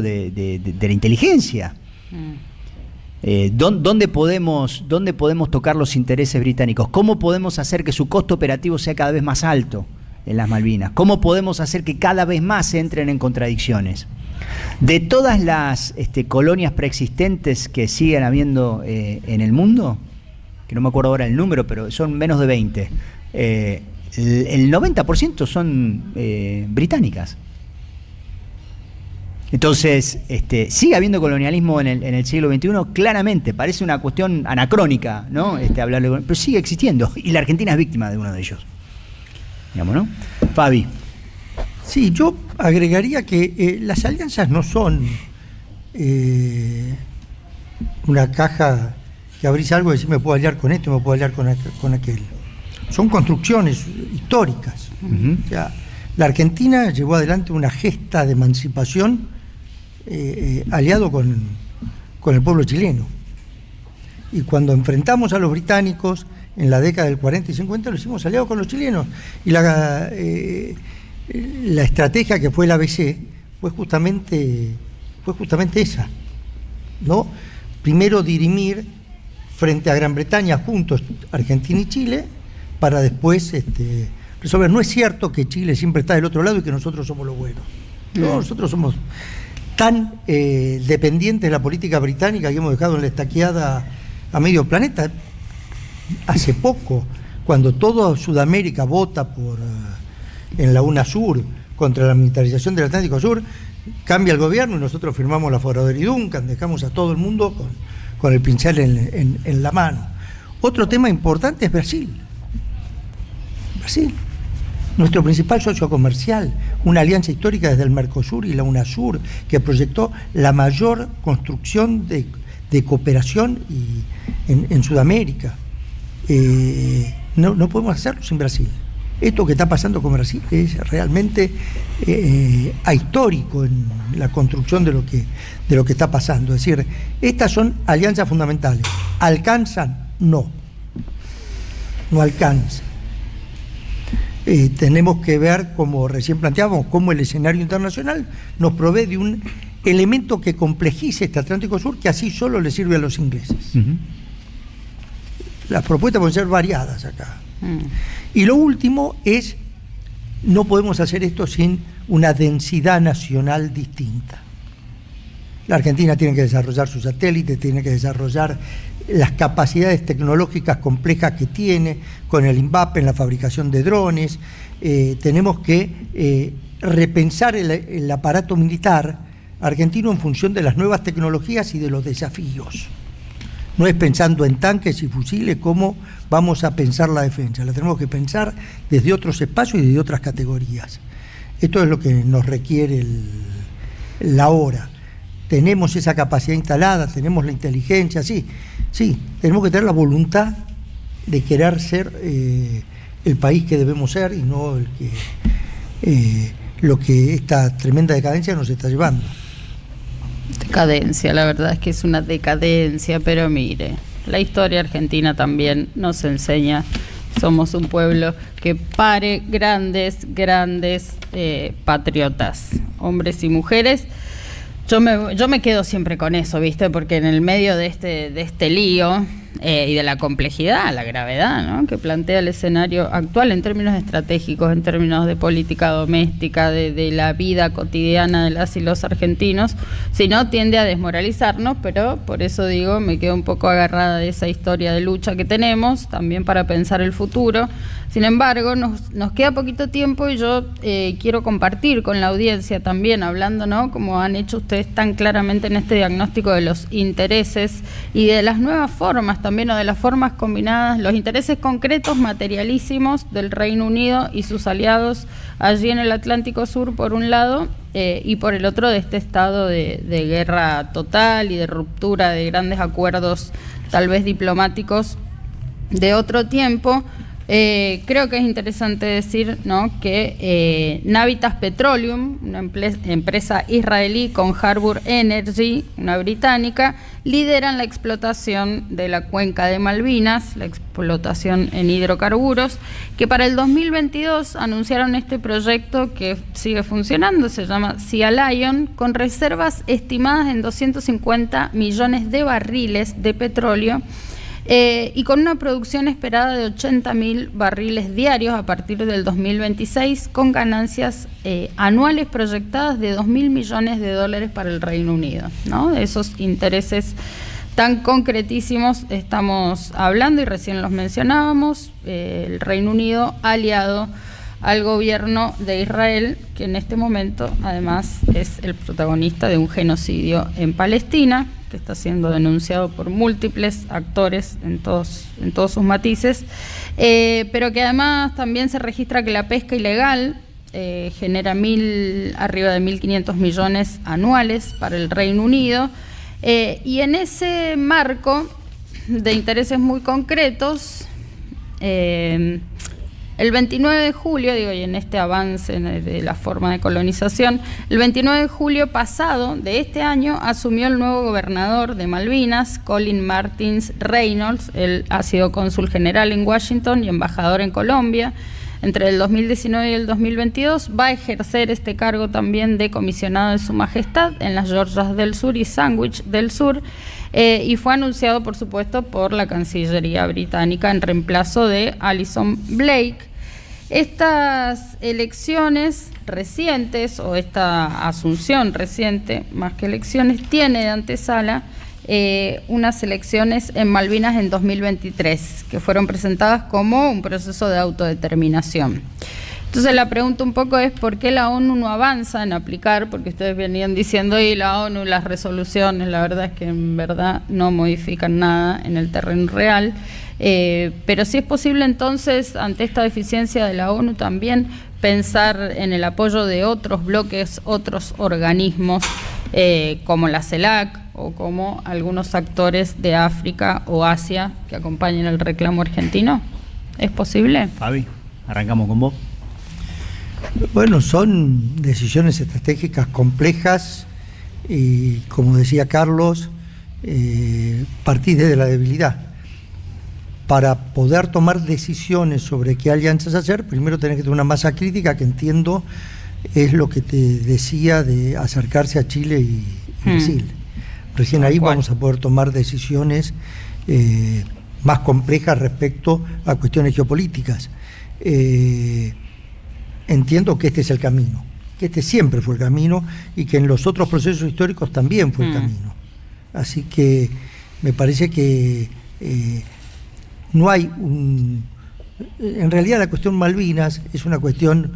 de la inteligencia. ¿Dónde podemos tocar los intereses británicos? ¿Cómo podemos hacer que su costo operativo sea cada vez más alto en las Malvinas? ¿Cómo podemos hacer que cada vez más se entren en contradicciones? De todas las colonias preexistentes que siguen habiendo en el mundo, que no me acuerdo ahora el número, pero son menos de 20, el 90% son británicas. Entonces, sigue habiendo colonialismo en el siglo XXI, claramente, parece una cuestión anacrónica, ¿no? Hablarle, pero sigue existiendo, y la Argentina es víctima de uno de ellos. Digamos, ¿no? Fabi. Sí, yo agregaría que las alianzas no son una caja que abrís algo y decís me puedo aliar con esto, me puedo aliar con aquel. Son construcciones históricas. O sea, la Argentina llevó adelante una gesta de emancipación aliado con el pueblo chileno. Y cuando enfrentamos a los británicos en la década del 40 y 50, lo hicimos aliados con los chilenos. Y la estrategia que fue el ABC fue justamente esa, ¿no? Primero dirimir frente a Gran Bretaña juntos, Argentina y Chile, para después resolver. No es cierto que Chile siempre está del otro lado y que nosotros somos los buenos. No, nosotros somos tan dependientes de la política británica que hemos dejado en la estaqueada a medio planeta. Hace poco, cuando toda Sudamérica vota en la UNASUR contra la militarización del Atlántico Sur, cambia el gobierno y nosotros firmamos la Forador y Duncan, dejamos a todo el mundo con el pincel en la mano. Otro tema importante es Brasil. Brasil, nuestro principal socio comercial, una alianza histórica desde el Mercosur y la UNASUR, que proyectó la mayor construcción de cooperación en Sudamérica. No podemos hacerlo sin Brasil. Esto que está pasando con Brasil es realmente ahistórico en la construcción de lo que está pasando. Es decir, estas son alianzas fundamentales. ¿Alcanzan? No alcanzan. Tenemos que ver, como recién planteábamos, cómo el escenario internacional nos provee de un elemento que complejice este Atlántico Sur, que así solo le sirve a los ingleses. Las propuestas pueden ser variadas acá. Y lo último es, no podemos hacer esto sin una densidad nacional distinta. La Argentina tiene que desarrollar sus satélites, tiene que desarrollar las capacidades tecnológicas complejas que tiene con el INVAP en la fabricación de drones. Tenemos que repensar el aparato militar argentino en función de las nuevas tecnologías y de los desafíos. No es pensando en tanques y fusiles cómo vamos a pensar la defensa. La tenemos que pensar desde otros espacios y desde otras categorías. Esto es lo que nos requiere la hora. Tenemos esa capacidad instalada, tenemos la inteligencia, sí, tenemos que tener la voluntad de querer ser el país que debemos ser y no lo que esta tremenda decadencia nos está llevando. Decadencia, la verdad es que es una decadencia, pero mire, la historia argentina también nos enseña, somos un pueblo que pare grandes patriotas, hombres y mujeres. Yo me quedo siempre con eso, ¿viste? Porque en el medio de este lío y de la complejidad, la gravedad, ¿no?, que plantea el escenario actual en términos estratégicos, en términos de política doméstica, de la vida cotidiana de las y los argentinos, si no tiende a desmoralizarnos, pero por eso digo, me quedo un poco agarrada de esa historia de lucha que tenemos, también para pensar el futuro. Sin embargo, nos queda poquito tiempo y yo quiero compartir con la audiencia también, hablando, ¿no?, como han hecho ustedes tan claramente en este diagnóstico de los intereses y de las nuevas formas también, o de las formas combinadas, los intereses concretos, materialísimos del Reino Unido y sus aliados allí en el Atlántico Sur, por un lado, y por el otro de este estado de guerra total y de ruptura de grandes acuerdos, tal vez diplomáticos, de otro tiempo. Creo que es interesante decir, ¿no?, que Navitas Petroleum, una empresa israelí, con Harbour Energy, una británica, lideran la explotación de la cuenca de Malvinas, la explotación en hidrocarburos, que para el 2022 anunciaron este proyecto que sigue funcionando, se llama Sea Lion, con reservas estimadas en 250 millones de barriles de petróleo, y con una producción esperada de 80.000 barriles diarios a partir del 2026, con ganancias anuales proyectadas de 2.000 millones de dólares para el Reino Unido, ¿no? De esos intereses tan concretísimos estamos hablando y recién los mencionábamos. El Reino Unido aliado al gobierno de Israel, que en este momento además es el protagonista de un genocidio en Palestina, que está siendo denunciado por múltiples actores en todos sus matices, pero que además también se registra que la pesca ilegal genera arriba de 1.500 millones anuales para el Reino Unido, y en ese marco de intereses muy concretos, el 29 de julio, y en este avance de la forma de colonización, el 29 de julio pasado de este año asumió el nuevo gobernador de Malvinas, Colin Martins Reynolds. Él ha sido cónsul general en Washington y embajador en Colombia. Entre el 2019 y el 2022 va a ejercer este cargo también de comisionado de Su Majestad en las Georgias del Sur y Sandwich del Sur, y fue anunciado, por supuesto, por la Cancillería británica en reemplazo de Alison Blake. Estas elecciones recientes, o esta asunción reciente, más que elecciones, tiene de antesala unas elecciones en Malvinas en 2023, que fueron presentadas como un proceso de autodeterminación. Entonces la pregunta un poco es ¿por qué la ONU no avanza en aplicar? Porque ustedes venían diciendo, y la ONU, las resoluciones, la verdad es que en verdad no modifican nada en el terreno real, pero si es posible entonces, ante esta deficiencia de la ONU, también pensar en el apoyo de otros bloques, otros organismos, como la CELAC o como algunos actores de África o Asia que acompañen el reclamo argentino. ¿Es posible? Fabi, arrancamos con vos. Bueno, son decisiones estratégicas complejas y, como decía Carlos, partís desde la debilidad. Para poder tomar decisiones sobre qué alianzas hacer, primero tenés que tener una masa crítica, que entiendo es lo que te decía de acercarse a Chile y Brasil. Recién ahí vamos a poder tomar decisiones más complejas respecto a cuestiones geopolíticas. Entiendo que este es el camino, que este siempre fue el camino y que en los otros procesos históricos también fue el camino. Así que me parece que no hay en realidad la cuestión Malvinas es una cuestión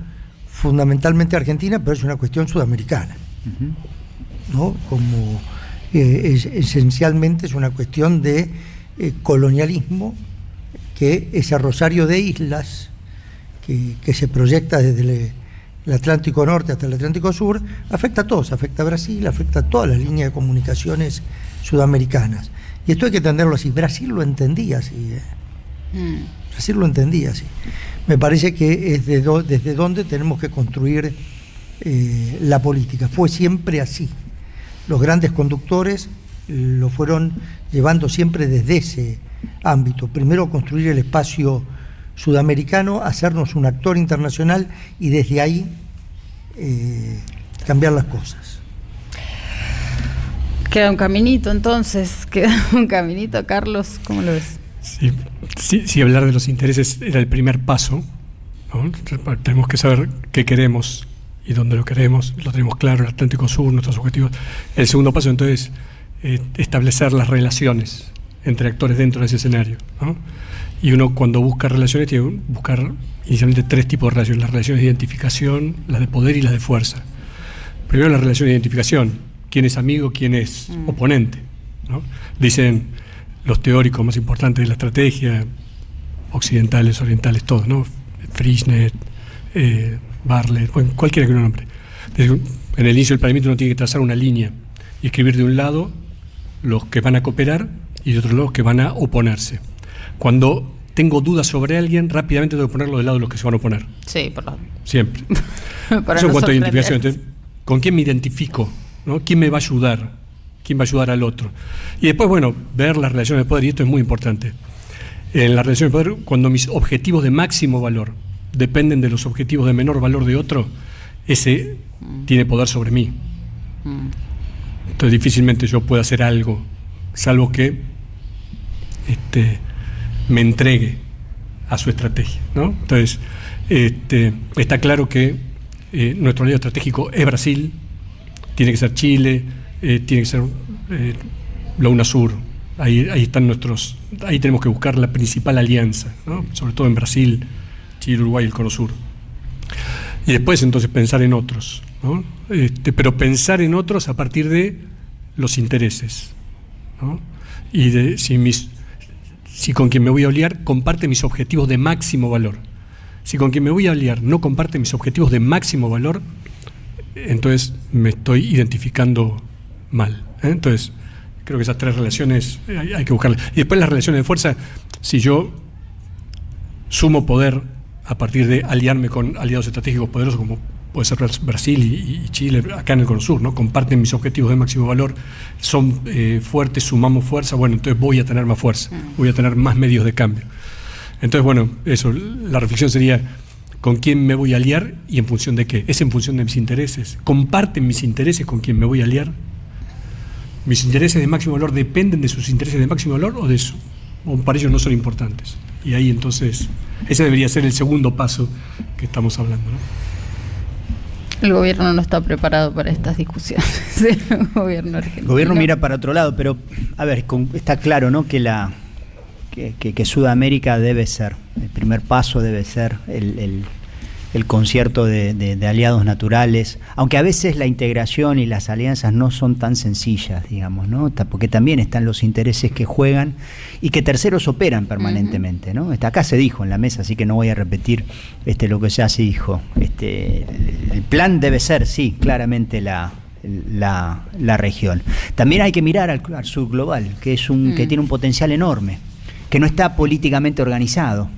fundamentalmente argentina, pero es una cuestión sudamericana, ¿no? Como esencialmente es una cuestión de colonialismo, que ese rosario de islas que se proyecta desde el Atlántico Norte hasta el Atlántico Sur, afecta a todos, afecta a Brasil, afecta a todas las líneas de comunicaciones sudamericanas. Y esto hay que entenderlo así. Brasil lo entendía así. Brasil lo entendía así. Me parece que es desde donde tenemos que construir la política. Fue siempre así. Los grandes conductores lo fueron llevando siempre desde ese ámbito. Primero construir el espacio sudamericano, hacernos un actor internacional y desde ahí cambiar las cosas. Queda un caminito entonces, Carlos, ¿cómo lo ves? Sí, hablar de los intereses era el primer paso, ¿no? Tenemos que saber qué queremos y dónde lo queremos, lo tenemos claro, el Atlántico Sur, nuestros objetivos. El segundo paso entonces establecer las relaciones entre actores dentro de ese escenario, ¿no? Y uno cuando busca relaciones tiene que buscar inicialmente tres tipos de relaciones: las relaciones de identificación, las de poder y las de fuerza. Primero la relación de identificación, quién es amigo, quién es oponente, ¿no? Dicen los teóricos más importantes de la estrategia, occidentales, orientales, todos, ¿no? Frischner, Bartlett, bueno, cualquiera que uno nombre. En el inicio del planeamiento uno tiene que trazar una línea y escribir de un lado los que van a cooperar y de otro lado los que van a oponerse. Cuando tengo dudas sobre alguien, rápidamente tengo que ponerlo del lado de los que se van a oponer. Sí, por lo Siempre. para Eso en cuanto a no identificación. sorprender. Entonces, ¿con quién me identifico? ¿No? ¿Quién me va a ayudar? ¿Quién va a ayudar al otro? Y después, bueno, ver las relaciones de poder, y esto es muy importante. En las relaciones de poder, cuando mis objetivos de máximo valor dependen de los objetivos de menor valor de otro, ese tiene poder sobre mí. Entonces difícilmente yo pueda hacer algo, salvo que me entregue a su estrategia, ¿no? Entonces, está claro que nuestro aliado estratégico es Brasil, tiene que ser Chile, tiene que ser la UNASUR. Ahí están ahí tenemos que buscar la principal alianza, ¿no? Sobre todo en Brasil, Chile, Uruguay y el Cono Sur. Y después entonces pensar en otros, ¿no? Pero pensar en otros a partir de los intereses, ¿no? Y de si con quien me voy a aliar comparte mis objetivos de máximo valor. Si con quien me voy a aliar no comparte mis objetivos de máximo valor, entonces me estoy identificando mal, ¿eh? Entonces, creo que esas tres relaciones hay que buscarlas. Y después las relaciones de fuerza, si yo sumo poder a partir de aliarme con aliados estratégicos poderosos como puede ser Brasil y Chile, acá en el Cono Sur, ¿no? Comparten mis objetivos de máximo valor, son fuertes, sumamos fuerza, bueno, entonces voy a tener más fuerza, voy a tener más medios de cambio. Entonces, bueno, eso, la reflexión sería, ¿con quién me voy a aliar y en función de qué? ¿Es en función de mis intereses? ¿Comparten mis intereses con quien me voy a aliar? ¿Mis intereses de máximo valor dependen de sus intereses de máximo valor o para ellos no son importantes? Y ahí entonces, ese debería ser el segundo paso que estamos hablando, ¿no? El gobierno no está preparado para estas discusiones. El gobierno argentino. El gobierno mira para otro lado, pero a ver, está claro, ¿no? Que Sudamérica debe ser, el primer paso debe ser el concierto de aliados naturales, aunque a veces la integración y las alianzas no son tan sencillas, digamos, ¿no? Porque también están los intereses que juegan y que terceros operan permanentemente, ¿no? Acá se dijo en la mesa, así que no voy a repetir lo que ya se dijo. El plan debe ser, sí, claramente la región. También hay que mirar al sur global, que tiene un potencial enorme, que no está políticamente organizado,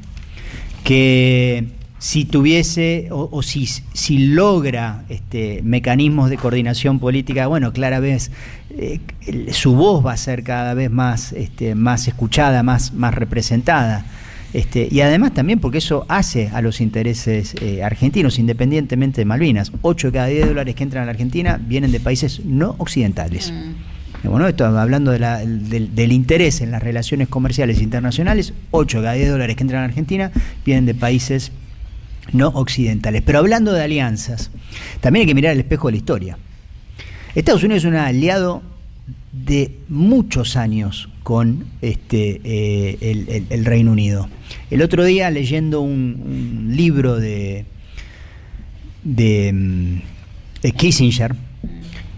que si tuviese o si logra mecanismos de coordinación política, bueno, claramente su voz va a ser cada vez más escuchada, más representada. Y además también porque eso hace a los intereses argentinos, independientemente de Malvinas. 8 de cada 10 dólares que entran a la Argentina vienen de países no occidentales. Bueno, esto hablando del interés en las relaciones comerciales internacionales, 8 de cada 10 dólares que entran a la Argentina vienen de países no occidentales. Pero hablando de alianzas, también hay que mirar el espejo de la historia. Estados Unidos es un aliado de muchos años con el Reino Unido. El otro día, leyendo un libro de Kissinger,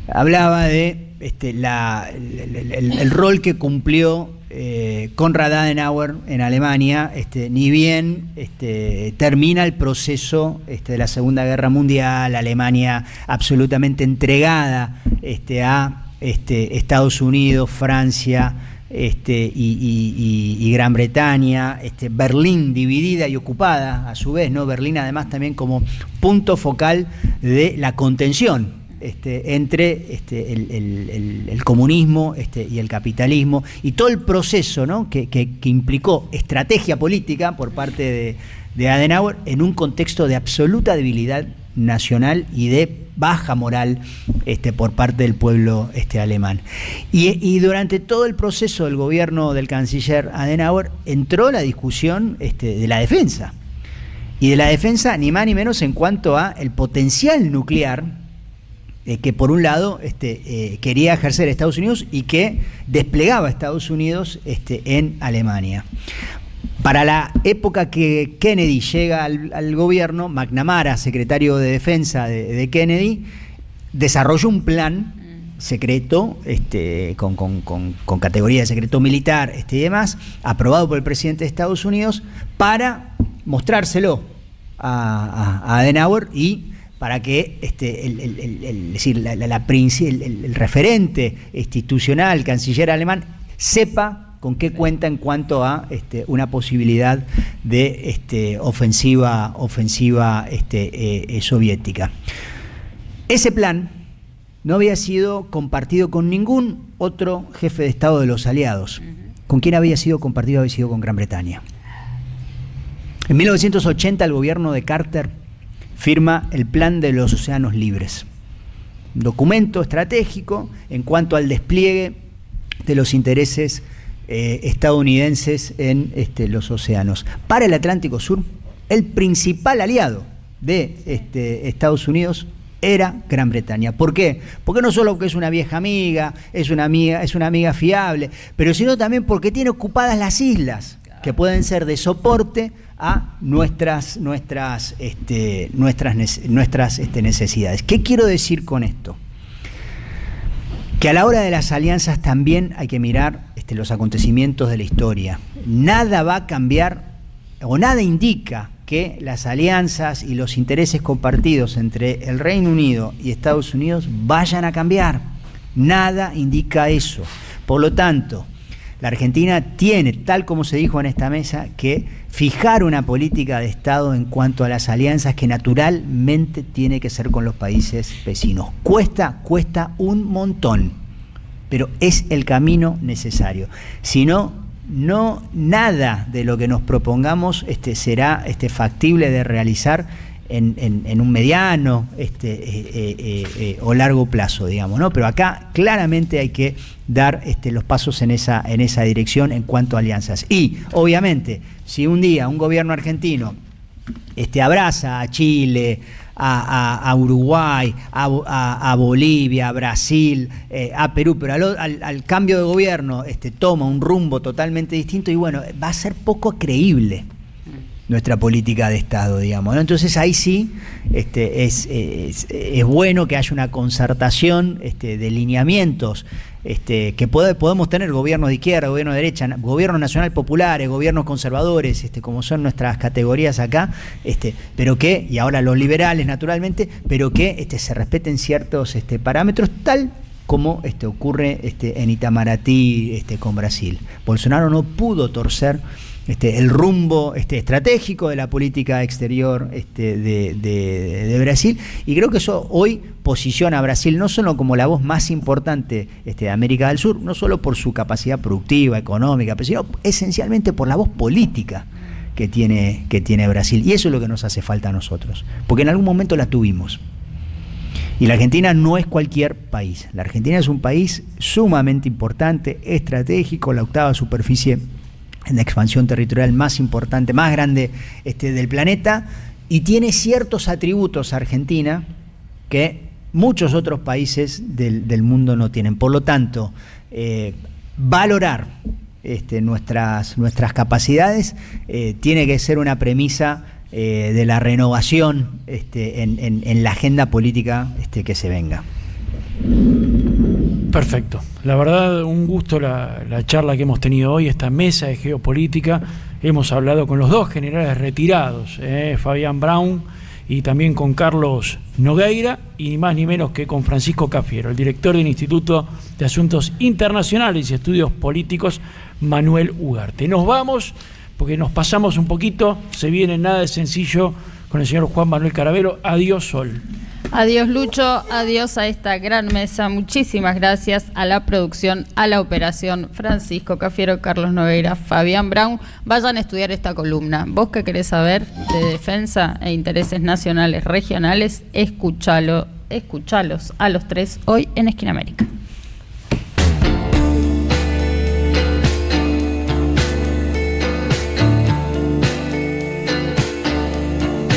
hablaba de el rol que cumplió Konrad Adenauer en Alemania, ni bien termina el proceso de la Segunda Guerra Mundial, Alemania absolutamente entregada a Estados Unidos, Francia y Gran Bretaña, Berlín dividida y ocupada a su vez, ¿no? Berlín además también como punto focal de la contención entre el comunismo y el capitalismo y todo el proceso, ¿no? que implicó estrategia política por parte de Adenauer en un contexto de absoluta debilidad nacional y de baja moral por parte del pueblo alemán. Y durante todo el proceso del gobierno del canciller Adenauer entró la discusión de la defensa. Y de la defensa ni más ni menos en cuanto a el potencial nuclear que por un lado quería ejercer Estados Unidos y que desplegaba Estados Unidos en Alemania. Para la época que Kennedy llega al gobierno, McNamara, secretario de Defensa de Kennedy, desarrolló un plan secreto, con categoría de secreto militar y demás, aprobado por el presidente de Estados Unidos, para mostrárselo a Adenauer y para que el referente institucional, canciller alemán, sepa con qué cuenta en cuanto a una posibilidad de ofensiva soviética. Ese plan no había sido compartido con ningún otro jefe de Estado de los aliados. ¿Con quién había sido compartido? Había sido con Gran Bretaña. En 1980 el gobierno de Carter firma el Plan de los Océanos Libres, un documento estratégico en cuanto al despliegue de los intereses estadounidenses en los océanos. Para el Atlántico Sur, el principal aliado de Estados Unidos era Gran Bretaña. ¿Por qué? Porque no solo que es una vieja amiga, es una amiga fiable, pero sino también porque tiene ocupadas las islas que pueden ser de soporte a nuestras necesidades. ¿Qué quiero decir con esto? Que a la hora de las alianzas también hay que mirar los acontecimientos de la historia. Nada va a cambiar, o nada indica que las alianzas y los intereses compartidos entre el Reino Unido y Estados Unidos vayan a cambiar. Nada indica eso. Por lo tanto, la Argentina tiene, tal como se dijo en esta mesa, que fijar una política de Estado en cuanto a las alianzas que naturalmente tiene que ser con los países vecinos. Cuesta un montón, pero es el camino necesario. Si no, nada de lo que nos propongamos será factible de realizar en un mediano o largo plazo, digamos, ¿no? Pero acá claramente hay que dar los pasos en esa dirección en cuanto a alianzas. Y obviamente, si un día un gobierno argentino abraza a Chile, a Uruguay, a Bolivia, a Brasil, a Perú, pero al cambio de gobierno toma un rumbo totalmente distinto, y bueno, va a ser poco creíble nuestra política de Estado, digamos, ¿no? Entonces ahí sí es bueno que haya una concertación de lineamientos, que podemos tener gobiernos de izquierda, gobiernos de derecha, gobiernos nacional populares, gobiernos conservadores, como son nuestras categorías acá, pero que, y ahora los liberales naturalmente, pero que se respeten ciertos parámetros, tal como ocurre en Itamaraty con Brasil. Bolsonaro no pudo torcer el rumbo estratégico de la política exterior de Brasil, y creo que eso hoy posiciona a Brasil no solo como la voz más importante de América del Sur, no solo por su capacidad productiva, económica, pero sino esencialmente por la voz política que tiene Brasil, y eso es lo que nos hace falta a nosotros, porque en algún momento la tuvimos. Y la Argentina no es cualquier país. La Argentina es un país sumamente importante, estratégico, la octava superficie en expansión territorial más importante, más grande del planeta, y tiene ciertos atributos Argentina que muchos otros países del mundo no tienen. Por lo tanto, valorar nuestras capacidades tiene que ser una premisa de la renovación en la agenda política que se venga. Perfecto. La verdad, un gusto la charla que hemos tenido hoy, esta mesa de geopolítica. Hemos hablado con los dos generales retirados, Fabián Brown, y también con Carlos Nogueira, y ni más ni menos que con Francisco Cafiero, el director del Instituto de Asuntos Internacionales y Estudios Políticos, Manuel Ugarte. Nos vamos, porque nos pasamos un poquito, se viene Nada de Sencillo con el señor Juan Manuel Caravero. Adiós, Sol. Adiós, Lucho, adiós a esta gran mesa. Muchísimas gracias a la producción, a la operación, Francisco Cafiero, Carlos Nogueira, Fabián Brown. Vayan a estudiar esta columna. Vos que querés saber de defensa e intereses nacionales, regionales, escuchalos a los tres hoy en Esquina América.